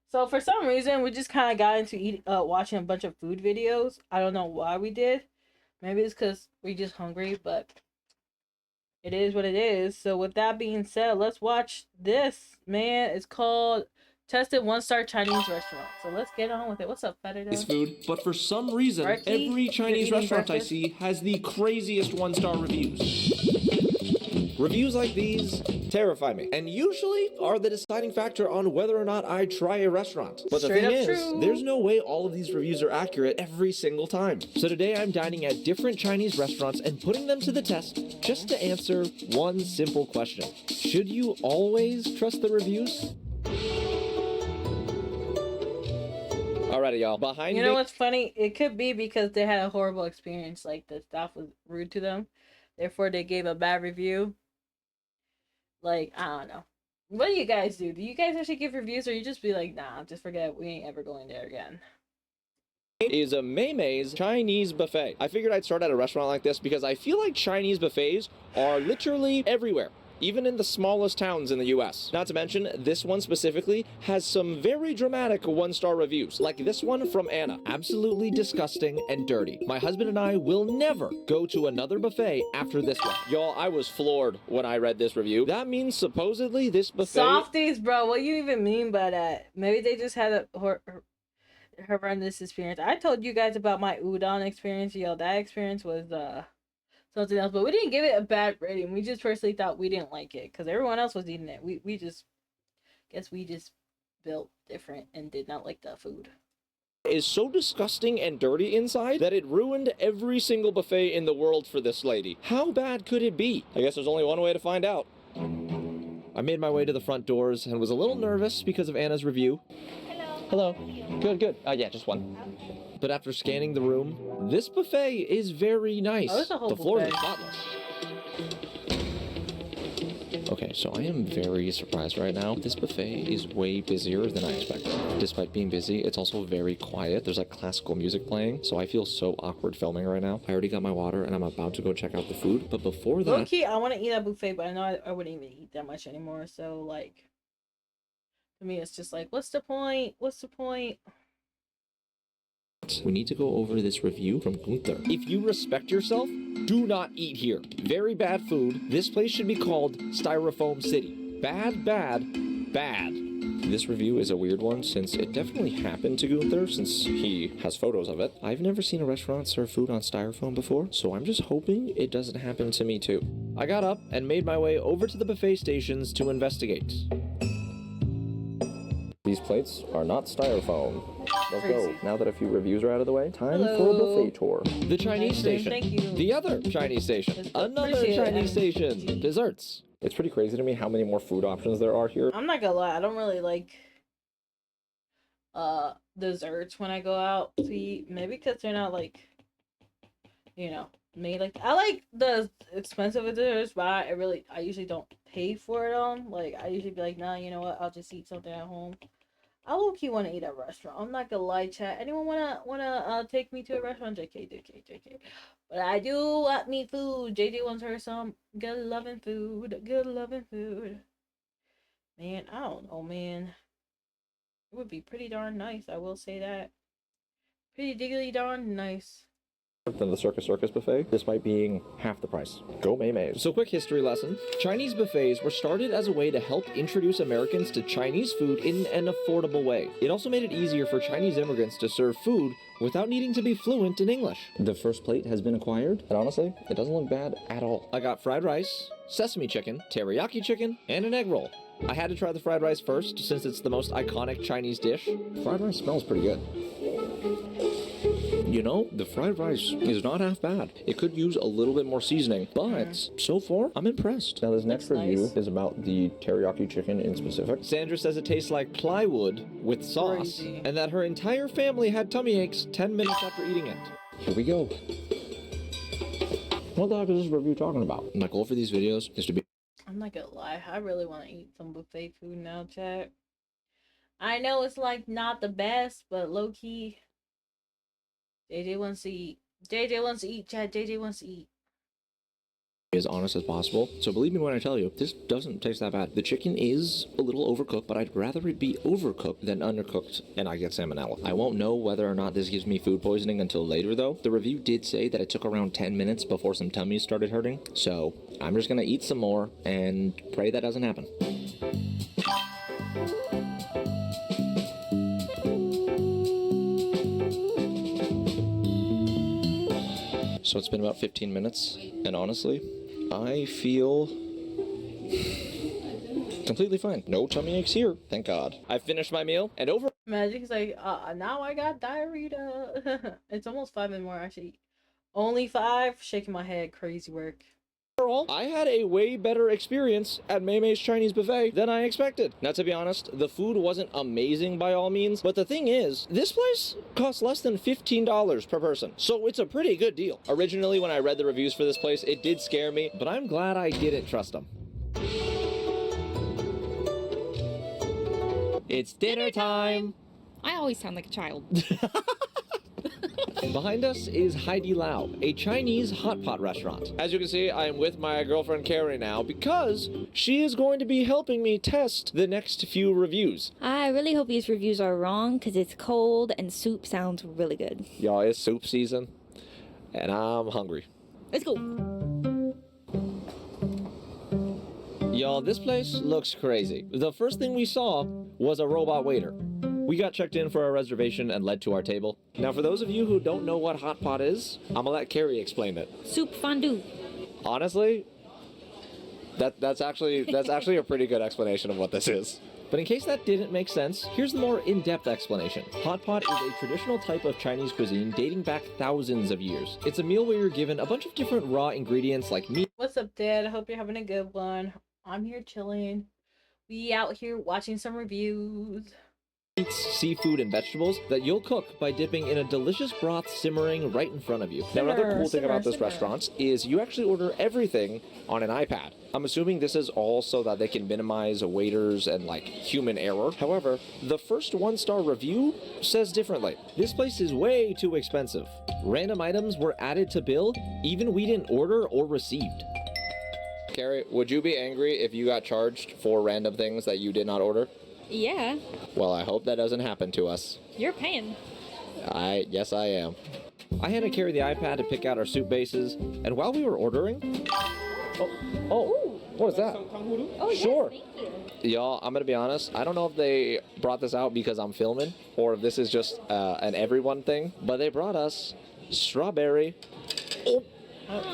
So for some reason, we just kind of got into watching a bunch of food videos. I don't know why we did. Maybe it's because we just hungry, but it is what it is. So with that being said, let's watch this, man. It's called Tested One-Star Chinese Restaurant. So let's get on with it. What's up, Feta? Food, but for some reason, Ricky, every you're Chinese eating restaurant breakfast? I see has the craziest one-star reviews. Reviews like these terrify me, and usually are the deciding factor on whether or not I try a restaurant. But the Straight thing up is, true. there's no way all of these reviews are accurate every single time. So today I'm dining at different Chinese restaurants and putting them to the test just to answer one simple question. Should you always trust the reviews? Alrighty, y'all. Behind You me. know what's funny? It could be because they had a horrible experience. Like the staff was rude to them, therefore they gave a bad review. Like I don't know. What do you guys do? Do you guys actually give reviews, or you just be like, nah, just forget, we ain't ever going there again? Is a MomoMizuEN Chinese buffet. I figured I'd start at a restaurant like this because I feel like Chinese buffets are literally everywhere, even in the smallest towns in the US. Not to mention, this one specifically has some very dramatic one-star reviews, like this one from Anna. Absolutely disgusting and dirty. My husband and I will never go to another buffet after this one. Y'all, I was floored when I read this review. That means supposedly this buffet... Softies, bro. What you even mean by that? Maybe they just had a horrendous experience. I told you guys about my udon experience. Yo, that experience was something else, but we didn't give it a bad rating. We just personally thought we didn't like it because everyone else was eating it. We just guess we just built different and did not like the food. Is so disgusting and dirty inside that it ruined every single buffet in the world for this lady. How bad could it be? I guess there's only one way to find out. I made my way to the front doors and was a little nervous because of Anna's review. Hello. Good, good. Yeah, just one. But after scanning the room, this buffet is very nice. Oh, it's a whole the floors are buffet. spotless. Okay, so I am very surprised right now. This buffet is way busier than I expected. Despite being busy, it's also very quiet. There's like classical music playing, so I feel so awkward filming right now. I already got my water and I'm about to go check out the food, but before that... Low-key, I want to eat at buffet, but I know I wouldn't even eat that much anymore, so like... To me, it's just like, what's the point? What's the point? We need to go over this review from Gunther. If you respect yourself, do not eat here. Very bad food. This place should be called Styrofoam City. Bad, bad, bad. This review is a weird one since it definitely happened to Gunther since he has photos of it. I've never seen a restaurant serve food on styrofoam before, so I'm just hoping it doesn't happen to me too. I got up and made my way over to the buffet stations to investigate. These plates are not styrofoam. Let's go. Now that a few reviews are out of the way, time for a buffet tour. The Chinese station. Thank you. The other Chinese station. Another Chinese station. Desserts. It's pretty crazy to me how many more food options there are here. I'm not gonna lie, I don't really like desserts when I go out to eat. Maybe because they're not like, you know, made like... I like the expensive desserts, but I usually don't pay for it all. Like I usually be like, nah, you know what, I'll just eat something at home. I low-key want to eat at a restaurant. I'm not gonna lie, chat. Anyone wanna take me to a restaurant? JK. But I do want me food. JJ wants her some good loving food. Good loving food. Man, I don't know, man. It would be pretty darn nice. I will say that. Pretty diggly darn nice. Than the Circus buffet, despite being half the price. Go MomoMizuEN. So quick history lesson. Chinese buffets were started as a way to help introduce Americans to Chinese food in an affordable way. It also made it easier for Chinese immigrants to serve food without needing to be fluent in English. The first plate has been acquired, and honestly, it doesn't look bad at all. I got fried rice, sesame chicken, teriyaki chicken, and an egg roll. I had to try the fried rice first, since it's the most iconic Chinese dish. Fried rice smells pretty good. You know, the fried rice is not half bad. It could use a little bit more seasoning, but so far, I'm impressed. Now, this next review is about the teriyaki chicken in specific. Sandra says it tastes like plywood with sauce, and that her entire family had tummy aches 10 minutes after eating it. Here we go. What the heck is this review talking about? My goal for these videos is to be... I'm not gonna lie, I really want to eat some buffet food now, chat. I know it's like not the best, but low-key... JJ wants to eat. JJ wants to eat, chat. JJ wants to eat. As honest as possible. So believe me when I tell you, this doesn't taste that bad. The chicken is a little overcooked, but I'd rather it be overcooked than undercooked and I get salmonella. I won't know whether or not this gives me food poisoning until later though. The review did say that it took around 10 minutes before some tummies started hurting. So I'm just gonna eat some more and pray that doesn't happen. So it's been about 15 minutes, and honestly, I feel completely fine. No tummy aches here, thank God. I finished my meal, and over. Magic's like, now I got diarrhea. It's almost 5 and more actually. Only 5. Shaking my head. Crazy work. Overall, I had a way better experience at Mei's Chinese Buffet than I expected. Now, to be honest, the food wasn't amazing by all means, but the thing is, this place costs less than $15 per person, so it's a pretty good deal. Originally, when I read the reviews for this place, it did scare me, but I'm glad I didn't trust them. It's dinner time! I always sound like a child. Behind us is Haidilao, a Chinese hot pot restaurant. As you can see, I am with my girlfriend Carrie now because she is going to be helping me test the next few reviews. I really hope these reviews are wrong because it's cold and soup sounds really good. Y'all, it's soup season and I'm hungry. Let's go. Y'all, this place looks crazy. The first thing we saw was a robot waiter. We got checked in for our reservation and led to our table. Now, for those of you who don't know what hot pot is, I'm gonna let Carrie explain it. Soup fondue. Honestly, that's actually a pretty good explanation of what this is. But in case that didn't make sense, here's the more in-depth explanation. Hot pot is a traditional type of Chinese cuisine dating back thousands of years. It's a meal where you're given a bunch of different raw ingredients like meat. What's up, Dad? I hope you're having a good one. I'm here chilling. We out here watching some reviews. Meats, seafood, and vegetables that you'll cook by dipping in a delicious broth simmering right in front of you. Now, another cool thing about this restaurant is you actually order everything on an iPad. I'm assuming this is all so that they can minimize waiters and like human error. However, the first 1-star review says differently. This place is way too expensive. Random items were added to bill, even we didn't order or received. Carrie, would you be angry if you got charged for random things that you did not order? Yeah. Well, I hope that doesn't happen to us. You're paying. Yes, I am. I had to carry the iPad to pick out our soup bases, and while we were ordering... Oh, what is that? Oh, sure. Yes, thank you. Y'all, I'm gonna be honest, I don't know if they brought this out because I'm filming, or if this is just an everyone thing, but they brought us strawberry... Oh,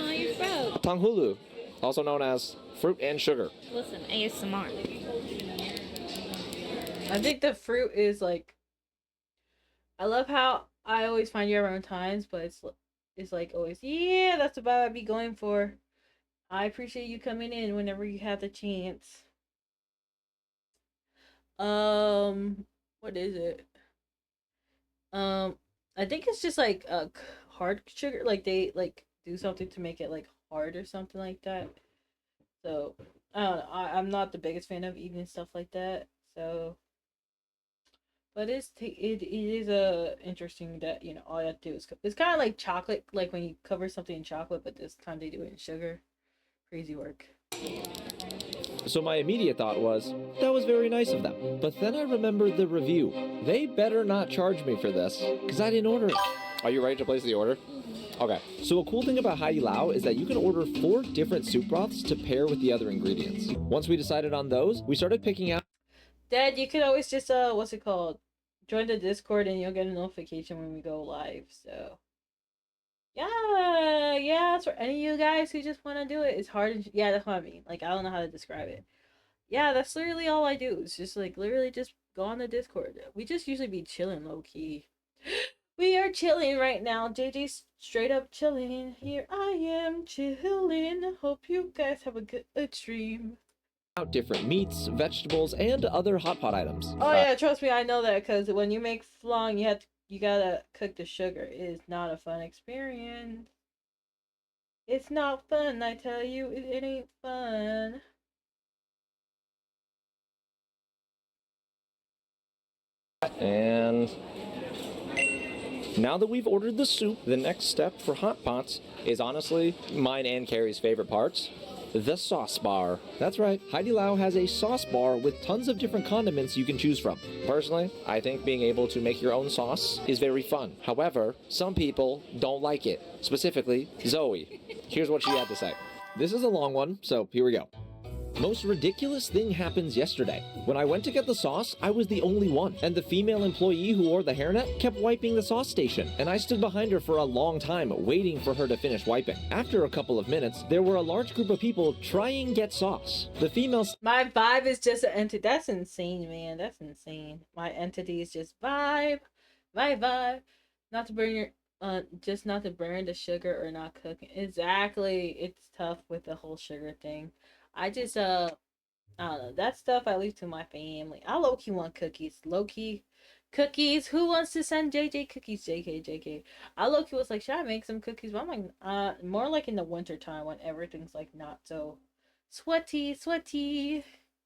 you're broke. Tanghulu, also known as fruit and sugar. Listen, ASMR. I think the fruit is like, I love how I always find you around times, but it's like always, yeah, that's what I'd be going for. I appreciate you coming in whenever you have the chance. What is it? I think it's just like hard sugar, like they like do something to make it like hard or something like that. So I don't know. I'm not the biggest fan of eating stuff like that. So, but it is interesting that all you have to do is it's kind of like chocolate, like when you cover something in chocolate, but this time they do it in sugar. Crazy work. So my immediate thought was, that was very nice of them. But then I remembered the review. They better not charge me for this, because I didn't order it. Are you ready to place the order? Okay. So a cool thing about Haidilao is that you can order 4 different soup broths to pair with the other ingredients. Once we decided on those, we started picking out... Dad, you could always just, what's it called? Join the Discord and you'll get a notification when we go live, so... Yeah, for any of you guys who just want to do it, it's hard. Yeah, that's what I mean. Like, I don't know how to describe it. Yeah, that's literally all I do. It's just, like, literally just go on the Discord. We just usually be chilling low-key. We are chilling right now. JJ's straight up chilling. Here I am chilling. Hope you guys have a good stream. Out different meats, vegetables, and other hot pot items. Oh yeah, trust me, I know that, because when you make flan, you gotta cook the sugar. It is not a fun experience. It's not fun, I tell you. It ain't fun. And Now that we've ordered the soup, the next step for hot pots is honestly mine and Carrie's favorite parts. The sauce bar. That's right, Haidilao has a sauce bar with tons of different condiments you can choose from. Personally, I think being able to make your own sauce is very fun. However, some people don't like it. Specifically, Zoe. Here's what she had to say. This is a long one, so here we go. Most ridiculous thing happens yesterday. When I went to get the sauce, I was the only one, and the female employee who wore the hairnet kept wiping the sauce station, and I stood behind her for a long time waiting for her to finish wiping. After a couple of minutes, there were a large group of people trying to get sauce. The female... My vibe is just an entity. That's insane, man. That's insane. My entity is just vibe. Vibe. Not to burn your... just not to burn the sugar or not cooking. Exactly. It's tough with the whole sugar thing. I just, I don't know. That stuff I leave to my family. I low-key want cookies. Low-key cookies. Who wants to send JJ cookies? JK. I low-key was like, should I make some cookies? But I'm like, more like in the winter time when everything's like not so sweaty.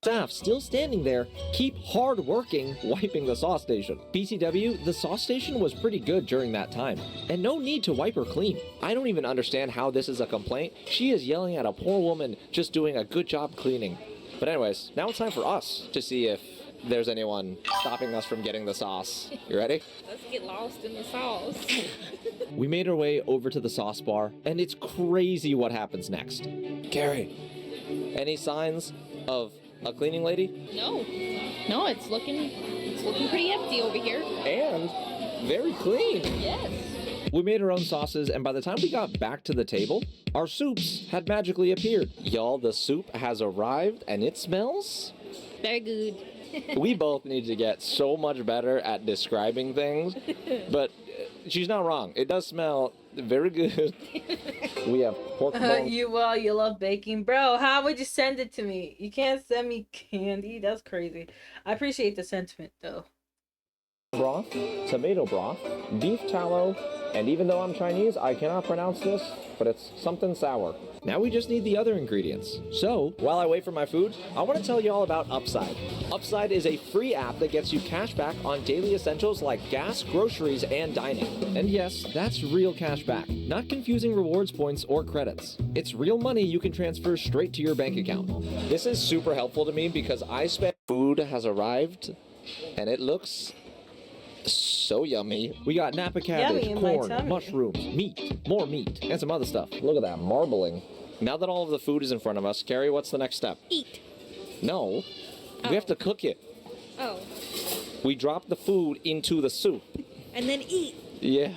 Staff still standing there, keep hard working, wiping the sauce station. BTW, the sauce station was pretty good during that time, and no need to wipe her clean. I don't even understand how this is a complaint. She is yelling at a poor woman just doing a good job cleaning. But anyways, now it's time for us to see if there's anyone stopping us from getting the sauce. You ready? Let's get lost in the sauce. We made our way over to the sauce bar, and it's crazy what happens next. Carrie, any signs of a cleaning lady? No, it's looking pretty empty over here. And very clean. Yes. We made our own sauces, and by the time we got back to the table, our soups had magically appeared. Y'all, the soup has arrived, and it smells... Very good. We both need to get so much better at describing things, but she's not wrong. It does smell very good. We have pork bones. You love baking. Bro, how would you send it to me? You can't send me candy. That's crazy. I appreciate the sentiment, though. Broth, tomato broth, beef tallow, and even though I'm Chinese, I cannot pronounce this, but it's something sour. Now we just need the other ingredients. So, while I wait for my food, I want to tell you all about Upside. Upside is a free app that gets you cash back on daily essentials like gas, groceries, and dining. And yes, that's real cash back, not confusing rewards points or credits. It's real money you can transfer straight to your bank account. This is super helpful to me because I spent... Food has arrived, and it looks... so yummy. We got Napa cabbage, corn, mushrooms, meat, more meat, and some other stuff. Look at that marbling. Now that all of the food is in front of us, Carrie, what's the next step? Eat. No. We have to cook it. Oh. We drop the food into the soup. And then eat. Yeah.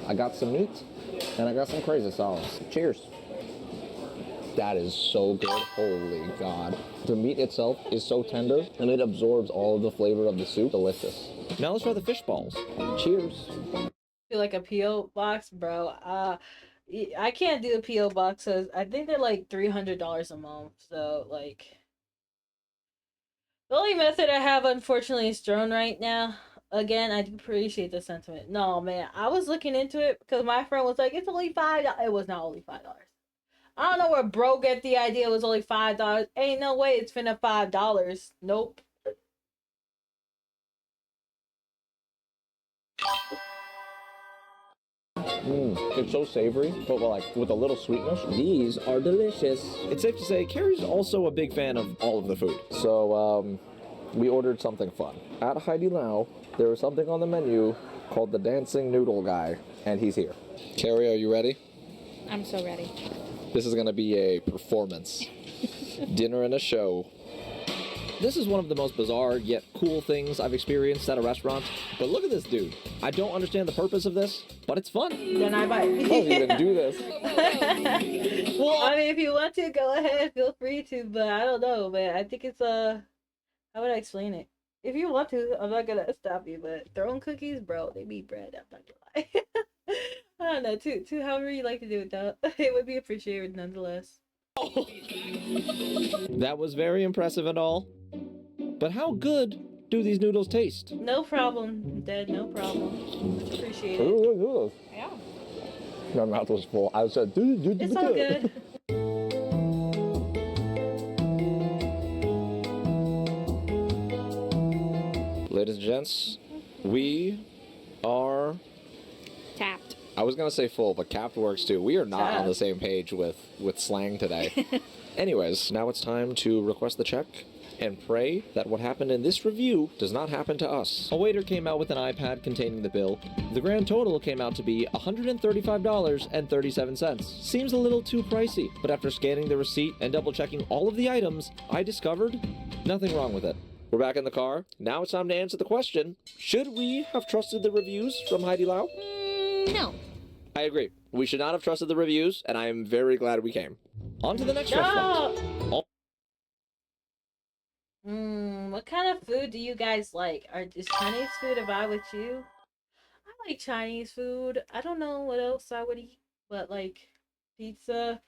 I got some meat, and I got some crazy sauce. Cheers. That is so good. Holy God. The meat itself is so tender, and it absorbs all of the flavor of the soup. Delicious. Now let's try the fish balls. Cheers. I feel like a P.O. box, bro. I can't do a P.O. box because I think they're like $300 a month. So, like, the only method I have, unfortunately, is drone right now. Again, I do appreciate the sentiment. No, man, I was looking into it because my friend was like, it's only $5. It was not only $5. I don't know where bro get the idea it was only $5. Ain't no way it's finna $5. Nope. It's so savory, but like with a little sweetness. These are delicious. It's safe to say Carrie's also a big fan of all of the food. So we ordered something fun. At Haidilao, there was something on the menu called the Dancing Noodle Guy, and he's here. Carrie, are you ready? I'm so ready. This is gonna be a performance. Dinner and a show. This is one of the most bizarre yet cool things I've experienced at a restaurant. But look at this dude. I don't understand the purpose of this, but it's fun. Then I might. I don't even do this. Well, I mean, if you want to, go ahead. Feel free to, but I don't know, man. I think it's how would I explain it? If you want to, I'm not gonna stop you. But throwing cookies, bro, they be bread. I'm not gonna lie. I don't know. To however you like to do it, though, it would be appreciated nonetheless. That was very impressive and all. But how good do these noodles taste? No problem, Dad. No problem. Appreciate it. Noodles. Yeah. My mouth was full. I said, It's all good. Ladies and gents, we are... Tapped. I was gonna say full, but capped works too. We are not on the same page with slang today. Anyways, now it's time to request the check and pray that what happened in this review does not happen to us. A waiter came out with an iPad containing the bill. The grand total came out to be $135.37. Seems a little too pricey, but after scanning the receipt and double checking all of the items, I discovered nothing wrong with it. We're back in the car. Now it's time to answer the question, should we have trusted the reviews from Heidi Lau? No. I agree. We should not have trusted the reviews, and I am very glad we came. On to the next restaurant. What kind of food do you guys like? Is Chinese food a vibe with you? I like Chinese food. I don't know what else I would eat, but like pizza.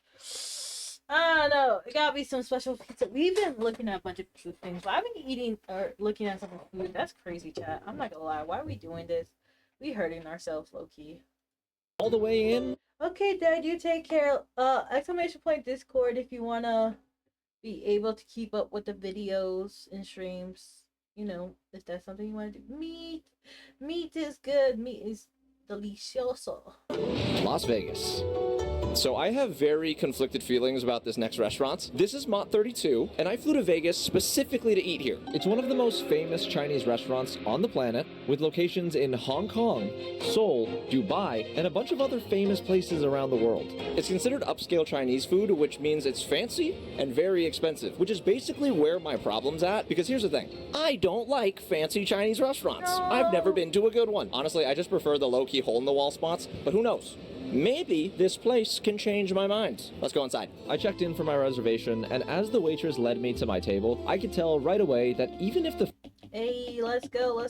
I don't know. It gotta be some special pizza. We've been looking at a bunch of food things, but I've been eating or looking at some food. That's crazy, chat. I'm not gonna lie. Why are we doing this? We hurting ourselves low key. All the way in. Okay, Dad, you take care. Exclamation point Discord if you wanna be able to keep up with the videos and streams. You know, if that's something you want to do. Meat is good. Meat is delicioso. Las Vegas. So I have very conflicted feelings about this next restaurant. This is Mott 32, and I flew to Vegas specifically to eat here. It's one of the most famous Chinese restaurants on the planet, with locations in Hong Kong, Seoul, Dubai, and a bunch of other famous places around the world. It's considered upscale Chinese food, which means it's fancy and very expensive, which is basically where my problem's at, because here's the thing. I don't like fancy Chinese restaurants. I've never been to a good one. Honestly, I just prefer the low-key hole-in-the-wall spots, but who knows? Maybe this place can change my mind. Let's go inside. I checked in for my reservation, and as the waitress led me to my table, I could tell right away that even if the Hey, let's go.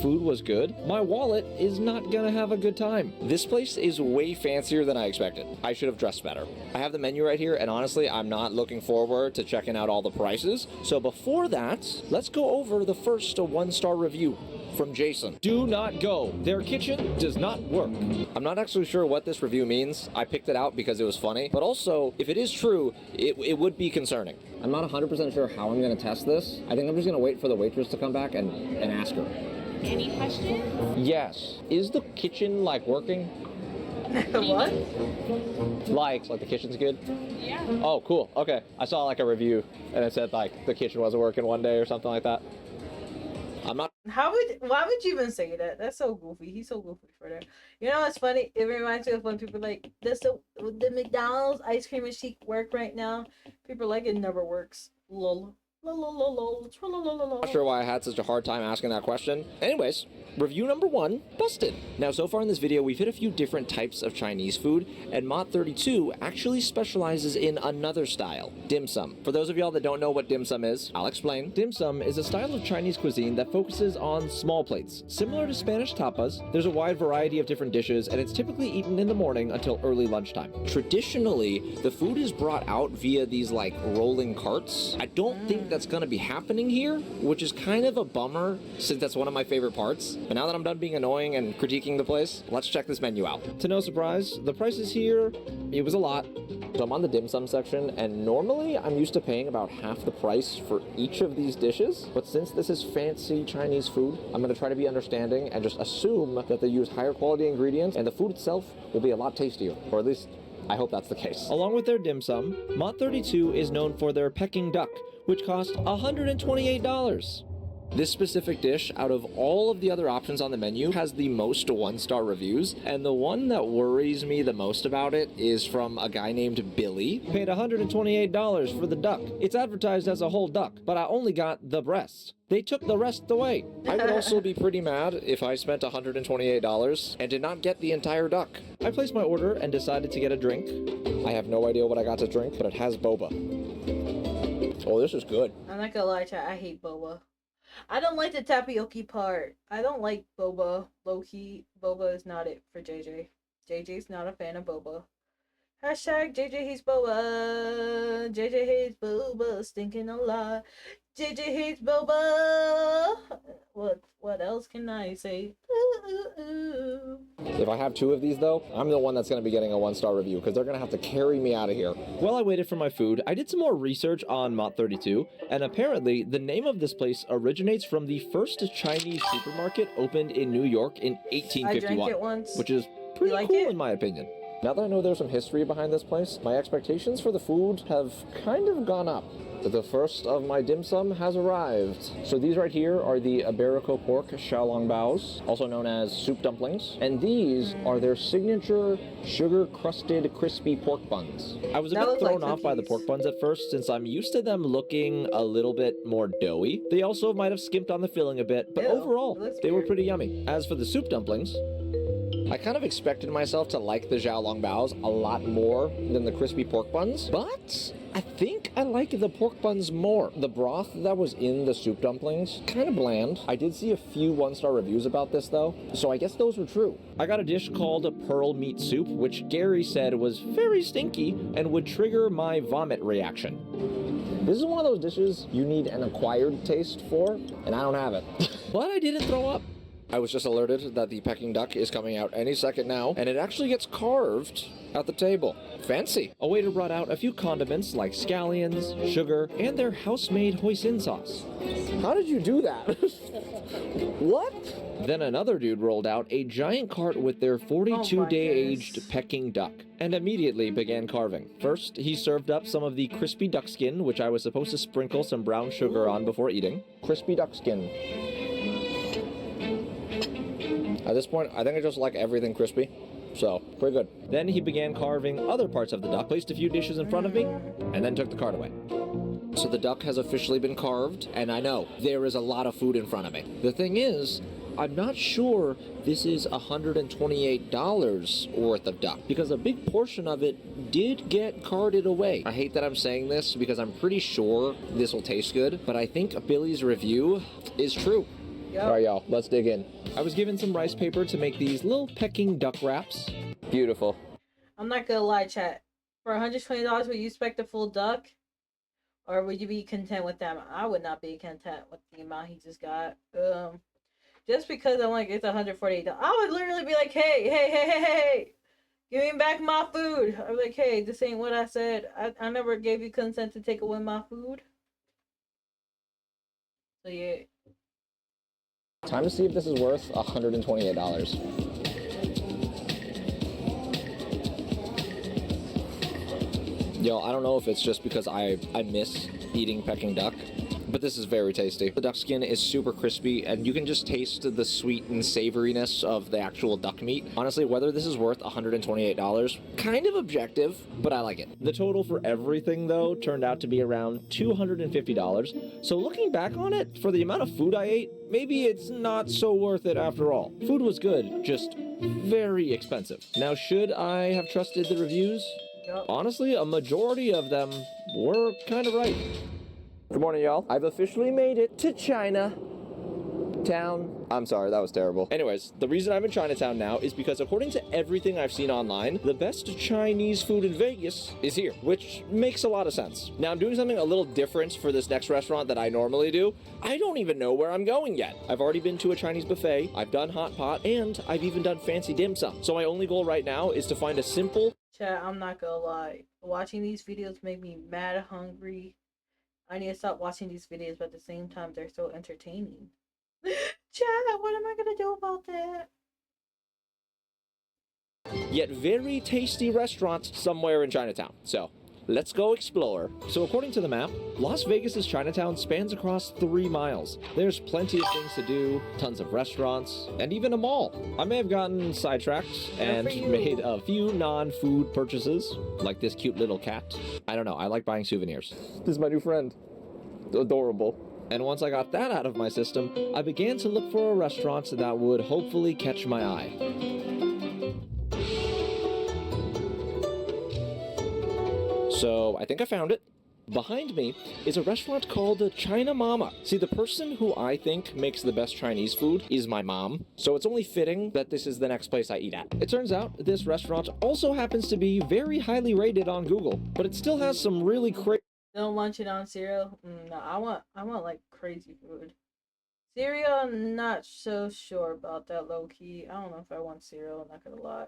food was good, my wallet is not gonna have a good time. This place is way fancier than I expected. I should have dressed better. I have the menu right here, and honestly, I'm not looking forward to checking out all the prices. So before that, let's go over the first one-star review from Jason. Do not go. Their kitchen does not work. I'm not actually sure what this review means. I picked it out because it was funny, but also, if it is true, it would be concerning. I'm not 100% sure how I'm gonna test this. I think I'm just gonna wait for the waitress to come back and ask her. Any questions? Yes. Is the kitchen, like, working? What? Like the kitchen's good? Yeah. Oh, cool. Okay. I saw, like, a review, and it said, like, the kitchen wasn't working one day or something like that. I'm not... Why would you even say that? That's so goofy. He's so goofy for that. You know what's funny? It reminds me of when people are like, the McDonald's ice cream machine work right now. People are like, it never works. Lol. Not sure why I had such a hard time asking that question. Anyways, review number 1, busted. Now, so far in this video, we've hit a few different types of Chinese food, and Mott 32 actually specializes in another style, dim sum. For those of y'all that don't know what dim sum is, I'll explain. Dim sum is a style of Chinese cuisine that focuses on small plates. Similar to Spanish tapas, there's a wide variety of different dishes, and it's typically eaten in the morning until early lunchtime. Traditionally, the food is brought out via these, like, rolling carts. I don't think that's gonna be happening here, which is kind of a bummer since that's one of my favorite parts. But now that I'm done being annoying and critiquing the place, let's check this menu out. To no surprise, the prices here, it was a lot. So I'm on the dim sum section, and normally I'm used to paying about half the price for each of these dishes, but since this is fancy Chinese food, I'm gonna try to be understanding and just assume that they use higher quality ingredients and the food itself will be a lot tastier, or at least I hope that's the case. Along with their dim sum, Mott 32 is known for their Peking duck, which cost $128. This specific dish, out of all of the other options on the menu, has the most one-star reviews, and the one that worries me the most about it is from a guy named Billy. Paid $128 for the duck. It's advertised as a whole duck, but I only got the breast. They took the rest away. I would also be pretty mad if I spent $128 and did not get the entire duck. I placed my order and decided to get a drink. I have no idea what I got to drink, but it has boba. Oh, this is good. I'm not gonna lie, chat. I hate boba. I don't like the tapioca part. I don't like boba. Low-key, boba is not it for JJ. JJ's not a fan of boba. Hashtag JJ hates boba. JJ hates boba, stinking a lot. JJ hates boba. What else can I say? Ooh. If I have 2 of these though, I'm the one that's going to be getting a 1-star review because they're going to have to carry me out of here. While I waited for my food, I did some more research on Mot32, and apparently the name of this place originates from the first Chinese supermarket opened in New York in 1851. I drank it once. Which is pretty like cool it? in my opinion. Now that I know there's some history behind this place, my expectations for the food have kind of gone up. The first of my dim sum has arrived. So these right here are the Iberico pork xiaolongbaos, also known as soup dumplings, and these are their signature sugar-crusted crispy pork buns. I was a bit thrown off by the pork buns at first, since I'm used to them looking a little bit more doughy. They also might have skimped on the filling a bit, but overall, they were pretty yummy. As for the soup dumplings, I kind of expected myself to like the xiaolongbaos a lot more than the crispy pork buns, but I think I like the pork buns more. The broth that was in the soup dumplings, kind of bland. I did see a few 1-star reviews about this though, so I guess those were true. I got a dish called a pearl meat soup, which Gary said was very stinky and would trigger my vomit reaction. This is one of those dishes you need an acquired taste for, and I don't have it. But I didn't throw up. I was just alerted that the Peking duck is coming out any second now, and it actually gets carved at the table. Fancy. A waiter brought out a few condiments like scallions, sugar, and their house-made hoisin sauce. How did you do that? What? Then another dude rolled out a giant cart with their 42-day-aged Peking duck, and immediately began carving. First, he served up some of the crispy duck skin, which I was supposed to sprinkle some brown sugar on before eating. Crispy duck skin. At this point, I think I just like everything crispy, so pretty good. Then he began carving other parts of the duck, placed a few dishes in front of me, and then took the cart away. So the duck has officially been carved, and I know there is a lot of food in front of me. The thing is, I'm not sure this is $128 worth of duck, because a big portion of it did get carted away. I hate that I'm saying this, because I'm pretty sure this will taste good, but I think Billy's review is true. Yep. All right, y'all, let's dig in. I was given some rice paper to make these little Peking duck wraps. Beautiful. I'm not gonna lie, chat. For $120, would you expect a full duck? Or would you be content with that? I would not be content with the amount he just got. Just because I'm like, it's $148. I would literally be like, hey, give me back my food. I'm like, hey, this ain't what I said. I never gave you consent to take away my food. So yeah. Time to see if this is worth $128. Yo, I don't know if it's just because I miss eating Peking duck, but this is very tasty. The duck skin is super crispy, and you can just taste the sweet and savoriness of the actual duck meat. Honestly, whether this is worth $128, kind of objective, but I like it. The total for everything, though, turned out to be around $250. So looking back on it, for the amount of food I ate, maybe it's not so worth it after all. Food was good, just very expensive. Now, should I have trusted the reviews? Yep. Honestly, a majority of them were kind of right. Good morning, y'all. I've officially made it to Chinatown. I'm sorry, that was terrible. Anyways, the reason I'm in Chinatown now is because according to everything I've seen online, the best Chinese food in Vegas is here, which makes a lot of sense. Now, I'm doing something a little different for this next restaurant that I normally do. I don't even know where I'm going yet. I've already been to a Chinese buffet, I've done hot pot, and I've even done fancy dim sum. So my only goal right now is to find a simple... Chat, I'm not gonna lie. Watching these videos make me mad hungry. I need to stop watching these videos, but at the same time, they're so entertaining. Chat, what am I gonna do about that? Yet very tasty restaurant somewhere in Chinatown. So, let's go explore. So according to the map, Las Vegas's Chinatown spans across 3 miles. There's plenty of things to do, tons of restaurants, and even a mall. I may have gotten sidetracked and made a few non-food purchases, like this cute little cat. I don't know, I like buying souvenirs. This is my new friend. Adorable. And once I got that out of my system, I began to look for a restaurant that would hopefully catch my eye. So I think I found it. Behind me is a restaurant called China Mama. See, the person who I think makes the best Chinese food is my mom, so it's only fitting that this is the next place I eat at. It turns out this restaurant also happens to be very highly rated on Google, but it still has some really crazy Don't want it on cereal. No, I want like crazy food. Cereal, I'm not so sure about that low key. I don't know if I want cereal. I'm not gonna lie.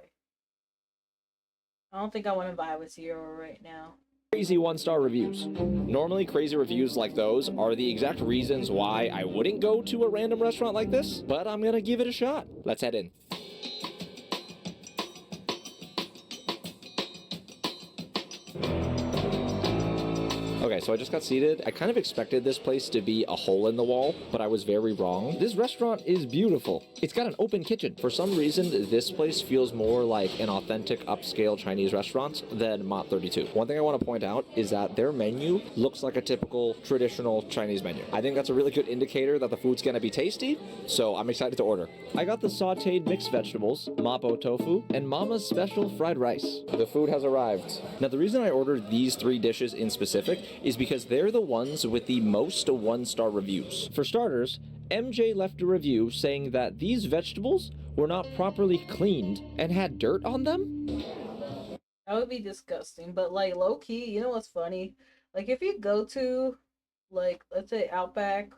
I don't think I want to buy with cereal right now. Crazy 1-star reviews. Normally, crazy reviews like those are the exact reasons why I wouldn't go to a random restaurant like this, but I'm gonna give it a shot. Let's head in. Okay, so I just got seated. I kind of expected this place to be a hole in the wall, but I was very wrong. This restaurant is beautiful. It's got an open kitchen. For some reason, this place feels more like an authentic upscale Chinese restaurant than Mott 32. One thing I want to point out is that their menu looks like a typical traditional Chinese menu. I think that's a really good indicator that the food's gonna be tasty, so I'm excited to order. I got the sauteed mixed vegetables, mapo tofu, and Mama's special fried rice. The food has arrived. Now, the reason I ordered these 3 dishes in specific is because they're the ones with the most 1-star reviews. For starters, MJ left a review saying that these vegetables were not properly cleaned and had dirt on them. That would be disgusting. But like low key, you know what's funny? Like if you go to like let's say Outback,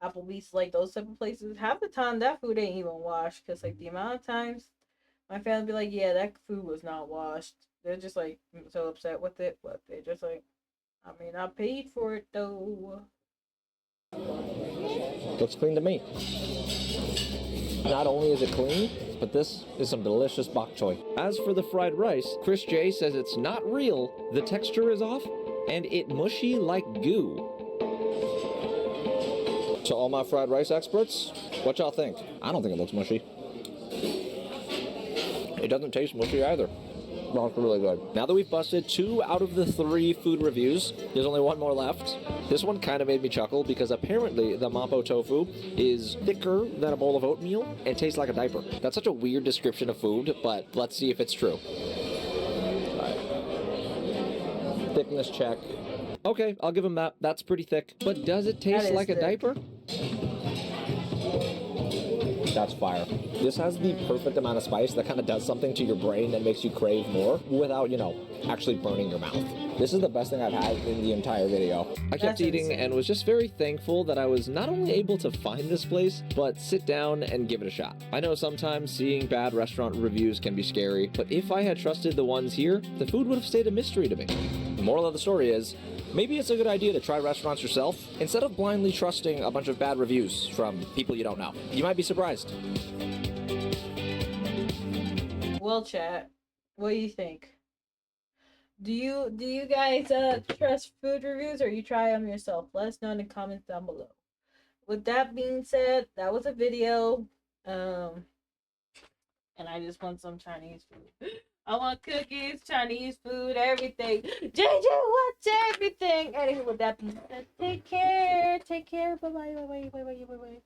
Applebee's, like those type of places, half the time that food ain't even washed. Cause like the amount of times my family be like, yeah, that food was not washed. They're just like so upset with it, but they're just like, I mean, I paid for it though. Looks clean to me. Not only is it clean, but this is some delicious bok choy. As for the fried rice, Chris J says it's not real, the texture is off, and it mushy like goo. To all my fried rice experts, what y'all think? I don't think it looks mushy. It doesn't taste mushy either. No, it's really good. Now that we've busted 2 out of the 3 food reviews, there's only 1 more left. This one kind of made me chuckle because apparently the mapo tofu is thicker than a bowl of oatmeal and tastes like a diaper. That's such a weird description of food, but let's see if it's true. Right. Thickness check. Okay, I'll give him that. That's pretty thick. But does it taste like a diaper? That's fire. This has the perfect amount of spice that kind of does something to your brain that makes you crave more without, you know, actually burning your mouth. This is the best thing I've had in the entire video. I kept eating and was just very thankful that I was not only able to find this place, but sit down and give it a shot. I know sometimes seeing bad restaurant reviews can be scary, but if I had trusted the ones here, the food would have stayed a mystery to me. The moral of the story is, maybe it's a good idea to try restaurants yourself instead of blindly trusting a bunch of bad reviews from people you don't know. You might be surprised. Well, chat, what do you think? Do you guys trust food reviews or you try them yourself? Let us know in the comments down below. With that being said, that was a video. And I just want some Chinese food. I want cookies, Chinese food, everything. JJ wants everything. Anyway, with that being said, take care. Take care. Bye bye. Bye bye. Bye bye. Bye bye.